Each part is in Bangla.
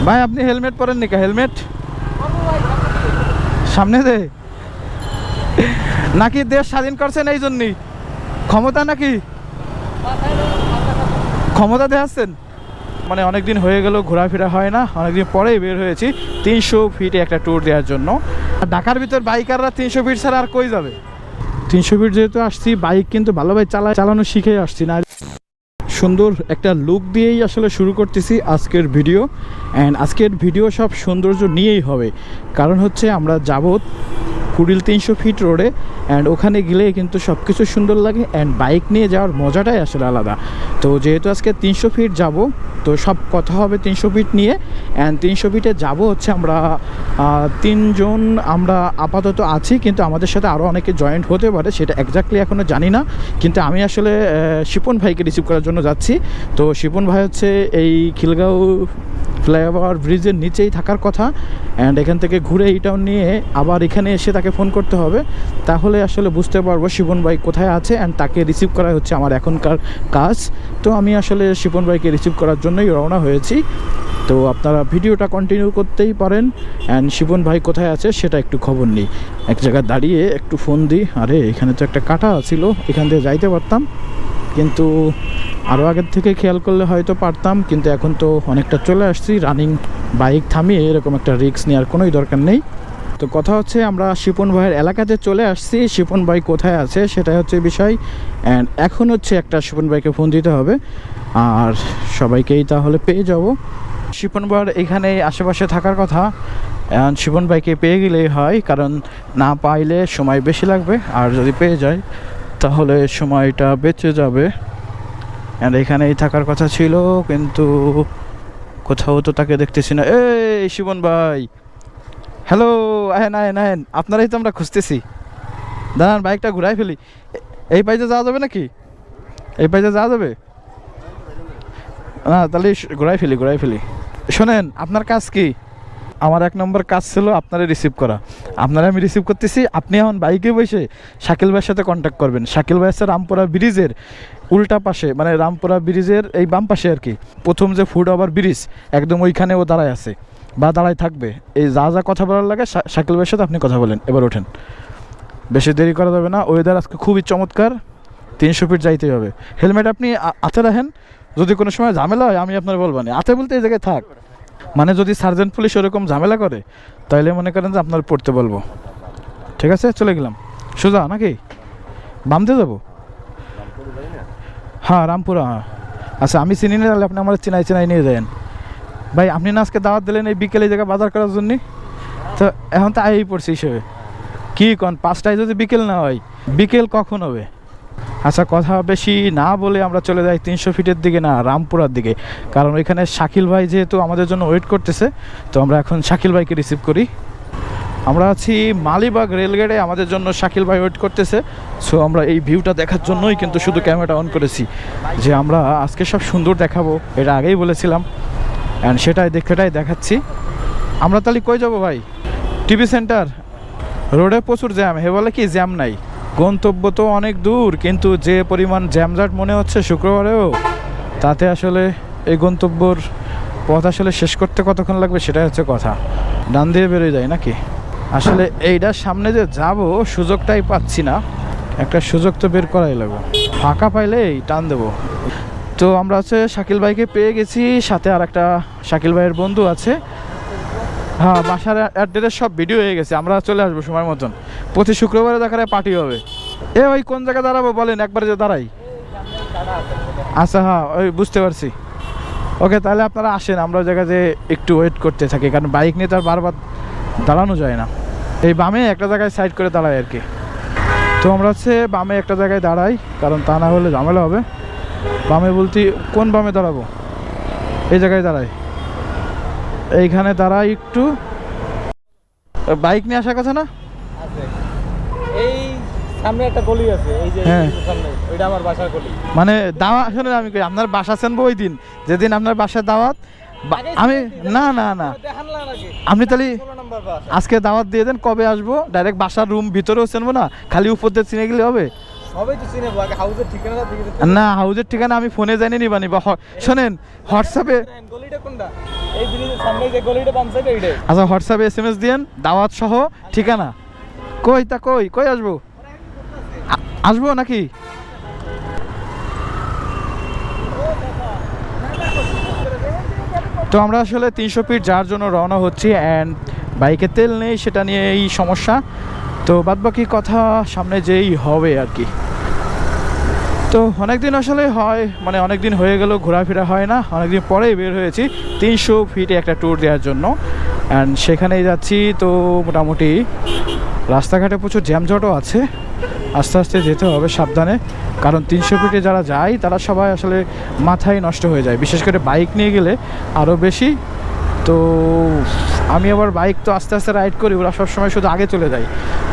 ভাই আপনি হেলমেট পরেন নাকি? হেলমেট সামনে দে নাকি দেশ স্বাধীন করছেন এই জন্যই? ক্ষমতা নাকি ক্ষমতা দেখাচ্ছেন? মানে অনেকদিন হয়ে গেল ঘোরাফেরা হয় না, অনেকদিন পরেই বের হয়েছি 300 ফিটে একটা ট্যুর দেওয়ার জন্য। ঢাকার ভিতর বাইকাররা 300 ফিট ছাড়া আর কই যাবে? 300 ফিট যেহেতু আসছি, বাইক কিন্তু ভালোভাবে চালানো শিখে আসছি না। সুন্দর একটা লুক দিয়েই আসলে শুরু করতেছি আজকের ভিডিও। অ্যান্ড আজকের ভিডিও সব সৌন্দর্য নিয়েই হবে, কারণ হচ্ছে আমরা যাব কুড়িল 300 ফিট রোডে। অ্যান্ড ওখানে গেলে কিন্তু সব কিছু সুন্দর লাগে, অ্যান্ড বাইক নিয়ে যাওয়ার মজাটাই আসলে আলাদা। তো যেহেতু আজকে 300 ফিট যাব, তো সব কথা হবে 300 ফিট নিয়ে। অ্যান্ড 300 ফিটে যাব হচ্ছে আমরা 3 জন আমরা আপাতত আছি, কিন্তু আমাদের সাথে আরও অনেকে জয়েন্ট হতে পারে, সেটা এক্স্যাক্টলি এখনও জানি না। কিন্তু আমি আসলে শিপন ভাইকে রিসিভ করার জন্য যাচ্ছি। তো শিপন ভাই হচ্ছে এই খিলগাঁও ফ্লাইওভার ব্রিজের নিচেই থাকার কথা। অ্যান্ড এখান থেকে ঘুরে এই টাউন নিয়ে আবার এখানে এসে তাকে ফোন করতে হবে, তাহলে আসলে বুঝতে পারবো শিপন ভাই কোথায় আছে। অ্যান্ড তাকে রিসিভ করা হচ্ছে আমার এখনকার কাজ। তো আমি আসলে শিপন ভাইকে রিসিভ করার জন্যই রওনা হয়েছি। তো আপনারা ভিডিওটা কন্টিনিউ করতেই পারেন। অ্যান্ড শিপন ভাই কোথায় আছে সেটা একটু খবর নিই। এক জায়গায় দাঁড়িয়ে একটু ফোন দিই। আরে এখানে তো একটা কাটা ছিল, এখান দিয়ে যাইতে পারতাম, কিন্তু আরও আগের থেকে খেয়াল করলে হয়তো পারতাম, কিন্তু এখন তো অনেকটা চলে আসছি। রানিং বাইক থামিয়ে এরকম একটা রিস্ক নেওয়ার কোনোই দরকার নেই। তো কথা হচ্ছে আমরা শিপন ভাইয়ের এলাকাতে চলে আসছি, শিপন ভাই কোথায় আছে সেটাই হচ্ছে বিষয়। অ্যান্ড এখন হচ্ছে একটা শিপন ভাইকে ফোন দিতে হবে, আর সবাইকেই তাহলে পেয়ে যাব। শিপন ভাইয়ের এখানে আশেপাশে থাকার কথা। শিপন ভাইকে পেয়ে গেলেই হয়, কারণ না পাইলে সময় বেশি লাগবে, আর যদি পেয়ে যায় তাহলে সময়টা বেঁচে যাবে। অ্যান্ড এখানেই থাকার কথা ছিল, কিন্তু কোথাও তো তাকে দেখতেছি না। এই শিবন ভাই, হ্যালো, আহেন আহেন আহেন, আপনারাই তো আমরা খুঁজতেছি। দাঁড়ান বাইকটা ঘুরাই ফেলি। এই পাইজে যাওয়া যাবে নাকি? এই পাইজে যাওয়া যাবে না? তাহলে ঘুরাই ফেলি। শোনেন, আপনার কাজ কি? আমার 1 নম্বর কাজ ছিল আপনারা রিসিভ করা। আপনারা আমি রিসিভ করতেছি, আপনি এখন বাইকে বসে শাকিল ভাইয়ের সাথে কন্ট্যাক্ট করবেন। শাকিল ভাই আছে রামপুরা ব্রিজের উল্টা পাশে, মানে রামপুরা ব্রিজের এই বাম পাশে আর কি, প্রথম যে ফুট ওভার ব্রিজ একদম ওইখানে ও দাঁড়ায় আছে বা দাঁড়ায় থাকবে। এই যা যা কথা বলার লাগে শাকিল ভাইয়ের সাথে আপনি কথা বলেন। এবার ওঠেন, বেশি দেরি করা যাবে না। ওয়েদার আজকে খুবই চমৎকার, 300 ফিট যাইতেই হবে। হেলমেট আপনি হাতে রাখেন, যদি কোনো সময় ঝামেলা হয় আমি আপনার বলবানি। হাতে বলতে এই জায়গায় থাক, মানে যদি সার্জেন্ট পুলিশ ওরকম ঝামেলা করে তাহলে মনে করেন যে আপনার পড়তে বলবো। ঠিক আছে, চলে গেলাম। সোজা নাকি বাম দিয়ে যাবো? হ্যাঁ রামপুরা। হ্যাঁ আচ্ছা, আমি চিনি না, তাহলে আপনি আমার চিনাই নিয়ে যাবেন। ভাই আপনি না আজকে দাওয়াত দিলেন এই বিকেলে জায়গায় বাজার করার জন্য, তো এখন তো আই পড়ছি হিসেবে। কী কন 5টায় যদি বিকেল না হয়, বিকেল কখন হবে? আচ্ছা, কথা বেশি না বলে আমরা চলে যাই 300 ফিটের দিকে, না রামপুরার দিকে, কারণ ওইখানে শাকিল ভাই যেহেতু আমাদের জন্য ওয়েট করতেছে। তো আমরা এখন শাকিল ভাইকে রিসিভ করি। আমরা আছি মালিবাগ রেলগেটে, আমাদের জন্য শাকিল ভাই ওয়েট করতেছে। সো আমরা এই ভিউটা দেখার জন্যই কিন্তু শুধু ক্যামেরাটা অন করেছি, যে আমরা আজকে সব সুন্দর দেখাবো, এটা আগেই বলেছিলাম। অ্যান্ড সেটাই দেখাচ্ছি। আমরা তাহলে কই যাব ভাই? টিভি সেন্টার রোডে প্রচুর জ্যাম। হে বলে কি জ্যাম নাই? গন্তব্য তো অনেক দূর, কিন্তু যে পরিমাণ জ্যামজাট মনে হচ্ছে শুক্রবারেও, তাতে আসলে এই গন্তব্যর পথ আসলে শেষ করতে কতক্ষণ লাগবে সেটাই হচ্ছে কথা। ডান দিয়ে বেরোয় যায় নাকি? আসলে এইটার সামনে যে যাব সুযোগটাই পাচ্ছি না, একটা সুযোগ তো বের করাই লাগবে। ফাঁকা পাইলেই টান দেবো। তো আমরা হচ্ছে শাকিল ভাইকে পেয়ে গেছি, সাথে আর একটা শাকিল ভাইয়ের বন্ধু আছে। হ্যাঁ, বাসার অ্যাড্রেস সব ভিডিও হয়ে গেছে। আমরা চলে আসবো সময় মতন। প্রতি শুক্রবারে দেখারে পার্টি হবে। ওই কোন জায়গায় দাঁড়াবো বলেন, একবারে যে দাঁড়াই? আচ্ছা হ্যাঁ, ওই বুঝতে পারছি। ওকে, তাহলে আপনারা আসেন, আমরা ওই জায়গায় যে একটু ওয়েট করতে থাকি, কারণ বাইক নিয়ে তার বারবার দাঁড়ানো যায় না। এই বামে একটা জায়গায় সাইড করে দাঁড়াই আর কি। তো আমরা হচ্ছে বামে একটা জায়গায় দাঁড়াই, কারণ তা না হলে ঝামেলা হবে। বামে বলতে কোন বামে দাঁড়াবো? এই জায়গায় দাঁড়াই, এইখানে দাঁড়াই একটু। বাইক নিয়ে আসার কথা না? এই সামনে একটা গলি আছে, এই যে হ্যাঁ, সামনে, ওইটা আমার বাসার গলি। মানে দাওয়াত শুনে আমি কই আপনার বাসা চেনবো ওই দিন যেদিন আপনার বাসার দাওয়াত। আমি না না না, আপনি তাহলে আজকে দাওয়াত দিয়ে দেন, কবে আসবো? ডাইরেক্ট বাসার রুম ভিতরেও চেনবো না, খালি উপর দিয়ে চিনে গেলে হবে? সবাই তো চিনে আগে হাউসের ঠিকানাটা দিকে না, হাউজের ঠিকানা আমি ফোনে জানি নিবানি বা শোনেন হোয়াটসঅ্যাপে, গলিটা কোনটা? এই ব্রিজের সামনে যে গলিটা বাম সাইডে এইটাই। আচ্ছা হোয়াটসঅ্যাপে SMS দিয়েন দাওয়াত সহ ঠিকানা। কই তা কই কই আসবো? আসবো নাকি? তো আমরা আসলে 300 ফিট যাওয়ার জন্য রওনা হচ্ছি, অ্যান্ড বাইকে তেল নেই, সেটা নিয়ে এই সমস্যা। তো বাদবাকি কথা সামনে যেই হবে আর কি। তো অনেক দিন আসলে হয়, মানে অনেক দিন হয়ে গেল ঘোরাফেরা হয় না, অনেক দিন পরেই বের হয়েছি 300 ফিটে একটা ট্যুর দেওয়ার জন্য, অ্যান্ড সেখানেই যাচ্ছি। তো মোটামুটি রাস্তাঘাটে প্রচুর জ্যামজটও আছে, আস্তে আস্তে যেতে হবে সাবধানে, কারণ 300 ফিটে যারা যায় তারা সবাই আসলে মাথায় নষ্ট হয়ে যায়, বিশেষ করে বাইক নিয়ে গেলে আরও বেশি। তো আমি আবার বাইক তো আস্তে আস্তে রাইড করি, ওরা সবসময় শুধু আগে চলে যায়,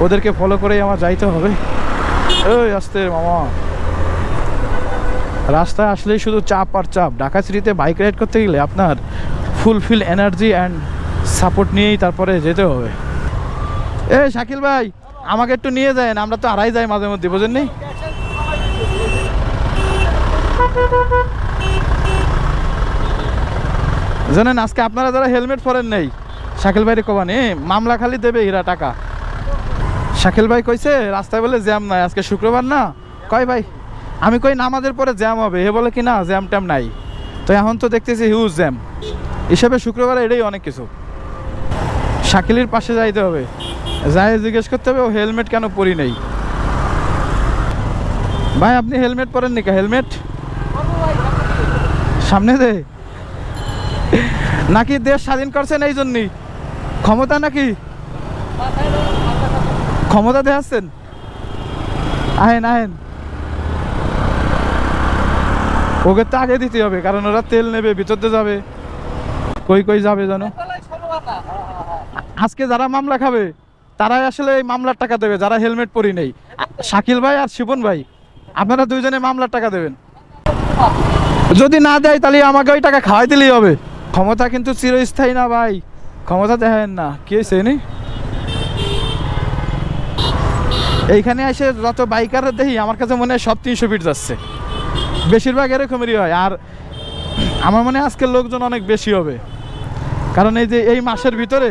ওদেরকে ফলো করেই আমার যাইতে হবে। ওই আস্তে মামা, রাস্তায় আসলেই শুধু চাপ আর চাপ। ঢাকা সিটিতে বাইক রাইড করতে গেলে আপনার ফুলফিল এনার্জি অ্যান্ড সাপোর্ট নিয়েই তারপরে যেতে হবে। এই শাকিল ভাই, আমাকে একটু নিয়ে যায়, আমরা তো আড়াই যাই মাঝে মধ্যে, বোঝেন নি? জানেন আজকে আপনারা যারা হেলমেট পরেন নেই, শাকিল ভাইরে কবানি মামলা খালি দেবে এরা টাকা। শাকিল ভাই কইছে রাস্তায় বলে জ্যাম নাই, আজকে শুক্রবার না, কয় ভাই আমি কই নামাজের পরে জ্যাম হবে, এ বলে কি না জ্যাম ট্যাম নাই। তো এখন তো দেখতেছি হিউজ জ্যাম হিসাবে শুক্রবারে এটাই অনেক কিছু। শাকিলের পাশে যাইতে হবে, যাই জিজ্ঞেস করতে হবে ও হেলমেট কেন পরি নেই। ভাই আপনি হেলমেট পরেন নি? হেলমেট সামনে দে, নাকি দেশ স্বাধীন করছেন এই জন্যই? ক্ষমতা নাকি ক্ষমতা দেখাচ্ছেন? আহেন আহেন, ওকে তো আগে দিতে হবে, কারণ ওরা তেল নেবে, ভিতরতে যাবে, কই কই যাবে জানো। আজকে যারা মামলা খাবে তারাই আসলে এই মামলার টাকা দেবে, যারা হেলমেট পরি নেই। শাকিল ভাই আর শিবন ভাই, আপনারা দুইজনে মামলার টাকা দেবেন। যদি না দেয় তাহলে আমাকে ওই টাকা খাওয়াই দিলেই হবে। ক্ষমতা কিন্তু চিরস্থায়ী না ভাই, ক্ষমতা দেখেন না কি হয়েছে নি। এইখানে এসে যত বাইকার দেখি আমার কাছে মনে হয় সব 300 ফিট যাচ্ছে, বেশিরভাগ এরকমেরই হয়। আর আমার মনে হয় আজকের লোকজন অনেক বেশি হবে, কারণ এই যে এই মাসের ভিতরে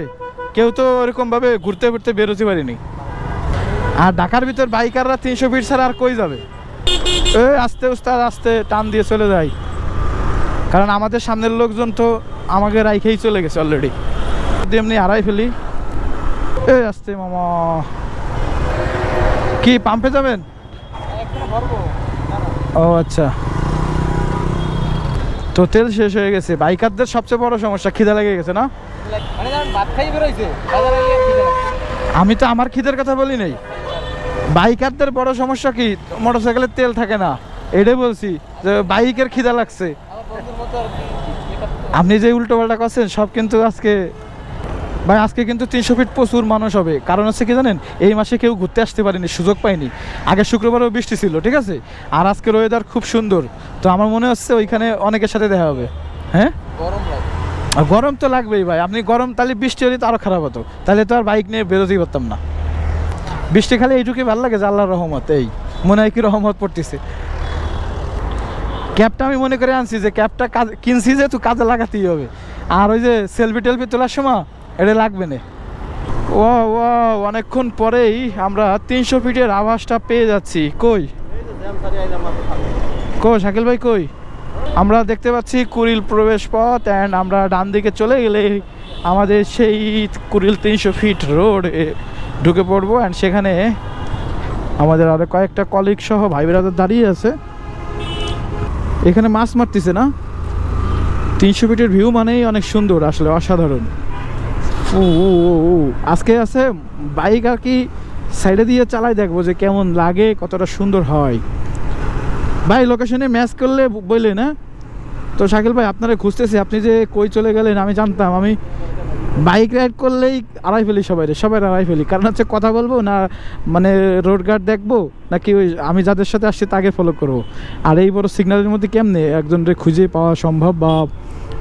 কেউ তো এরকমভাবে ঘুরতে ঘুরতে বেরোতে পারিনি। আর ঢাকার ভিতর বাইকাররা 300 ফিট ছাড়া আর কই যাবে? এই আস্তে উস্তাদ আস্তে টান দিয়ে চলে যায়, কারণ আমাদের সামনের লোকজন তো আমাকে রাইখেই চলে গেছে অলরেডি। যদি এমনি হারাই ফেলি। এই আস্তে মামা, কি পাম্পে যাবেন? ও আচ্ছা, তো তেল শেষ হয়ে গেছে। বাইকারদের সবচেয়ে বড় সমস্যা খিদা লেগে গেছে না? আমি তো আমার খিদের কথা বলি নাই, বাইকারদের বড় সমস্যা কি মোটরসাইকেলের তেল থাকে না, এটাই বলছি যে বাইকের খিদা লাগছে। আপনি যে উল্টো পাল্টা করছেন সব কিন্তু আজকে ভাই, আজকে কিন্তু 300 ফিট প্রচুর মানুষ হবে। কারণ হচ্ছে কি জানেন, এই মাসে কেউ ঘুরতে আসতে পারেনি, সুযোগ পায়নি। আগে শুক্রবারও বৃষ্টি ছিল, ঠিক আছে, আর আজকের ওয়েদার খুব সুন্দর। তো আমার মনে হচ্ছে ওইখানে অনেকের সাথে দেখা হবে। হ্যাঁ গরম তো লাগবেই ভাই, আপনি গরম তাহলে বৃষ্টি হলে তো আরও খারাপ হতো, তাহলে তো আর বাইক নিয়ে বেরোতেই পারতাম না। বৃষ্টি খালি এইটুকুই ভালো লাগে যে আল্লাহর রহমত, এই মনে হয় কি রহমত পড়তেছে। ক্যাবটা আমি মনে করে আনছি যে ক্যাবটা কিনছি যে তুই কাজে লাগাতেই হবে, আর ওই যে সেলফি টেলফি তোলার সময় এটা লাগবে না। ও ও অনেকক্ষণ পরেই আমরা 300 ফিটের আভাসটা পেয়ে যাচ্ছি। কই কই শাকিল ভাই কই? আমরা দেখতে পাচ্ছি কুড়িল প্রবেশ পথ, অ্যান্ড আমরা ডান দিকে চলে গেলে আমাদের সেই কুড়িল 300 ফিট রোড ঢুকে পড়বো। অ্যান্ড সেখানে আমাদের আরও কয়েকটা কলিগ সহ ভাই ব্রাদার দাঁড়িয়ে আছে, এখানে মাছ মারতেছে না। 300 ফিটের ভিউ মানেই অনেক সুন্দর, আসলে অসাধারণ। আজকে আছে বাইক আর কি সাইডে দিয়ে চালাই, দেখবো যে কেমন লাগে, কতটা সুন্দর হয়। ভাই লোকেশনে ম্যাচ করলে বললে না তো শাকিল ভাই, আপনারা খুঁজতেছি, আপনি যে কই চলে গেলেন আমি জানতাম। আমি বাইক রাইড করলেই আড়াই ফেলি, সবাই আড়াই ফেলি, কারণ হচ্ছে কথা বলবো না, মানে রোড গার্ড দেখবো নাকি ওই আমি যাদের সাথে আসছি তাকে ফলো করবো। আর এই বড় সিগন্যালের মধ্যে কেমনে একজনকে খুঁজে পাওয়া সম্ভব, বা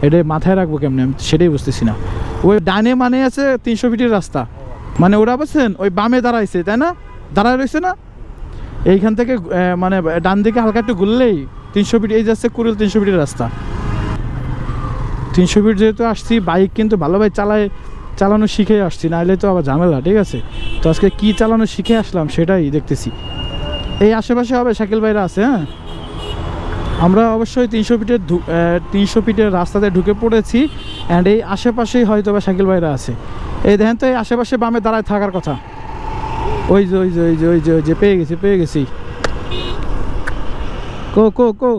এটা মাথায় রাখবো কেমনে, আমি সেটাই বুঝতেছি না। ওই ডানে মানে আছে 300 ফিটের রাস্তা, মানে ওরা বলছেন ওই বামে দাঁড়াইছে, তাই না? দাঁড়ায় রয়েছে না, এইখান থেকে মানে ডান দিকে হালকা একটু ঘুরলেই 300 ফিট, এই যাচ্ছে কুড়িল 300 ফিটের রাস্তা। 300 ফিট যেহেতু আসছি, বাইক কিন্তু ভালোভাবে চালানো শিখে আসছি, নাহলে তো আবার ঝামেলা, ঠিক আছে? তো আজকে কি চালানো শিখে আসলাম সেটাই দেখতেছি। এই আশেপাশে হবে শাকিল ভাইরা আছে। হ্যাঁ, আমরা অবশ্যই 300 ফিটের রাস্তাতে ঢুকে পড়েছি, অ্যান্ড এই আশেপাশেই হয়তো বা শাকিল ভাইরা আছে। এই দেখেন তো, এই আশেপাশে বামে দাঁড়ায় থাকার কথা। ওই যে পেয়ে গেছি। কো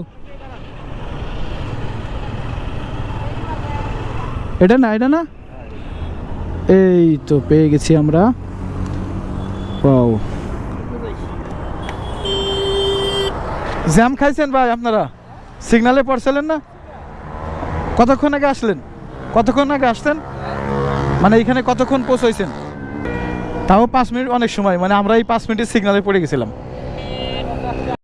এটা না, এই তো পেয়ে গেছি আমরা। ওয়াও, জ্যাম খাইছেন ভাই আপনারা? সিগনালে পড়ছিলেন না? কতক্ষণ আগে আসলেন? মানে এইখানে কতক্ষণ পৌঁছাইছেন? তাও 5 মিনিট, অনেক সময়। মানে আমরা এই 5 মিনিটের সিগনালে পড়ে গেছিলাম।